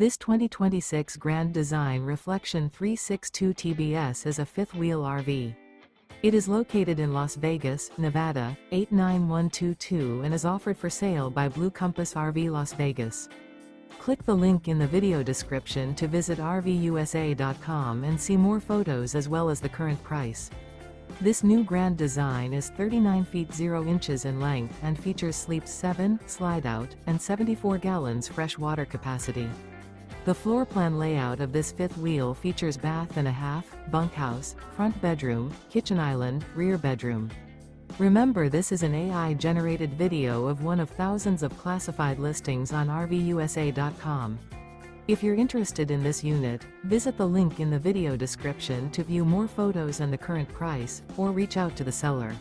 This 2026 Grand Design Reflection 362 TBS is a fifth-wheel RV. It is located in Las Vegas, Nevada, 89122 and is offered for sale by Blue Compass RV Las Vegas. Click the link in the video description to visit RVUSA.com and see more photos as well as the current price. This new Grand Design is 39 feet 0 inches in length and features sleeps 7, slide-out, and 74 gallons fresh water capacity. The floor plan layout of this fifth wheel features bath and a half, bunkhouse, front bedroom, kitchen island, rear bedroom. Remember, this is an AI-generated video of one of thousands of classified listings on RVUSA.com. If you're interested in this unit, visit the link in the video description to view more photos and the current price, or reach out to the seller.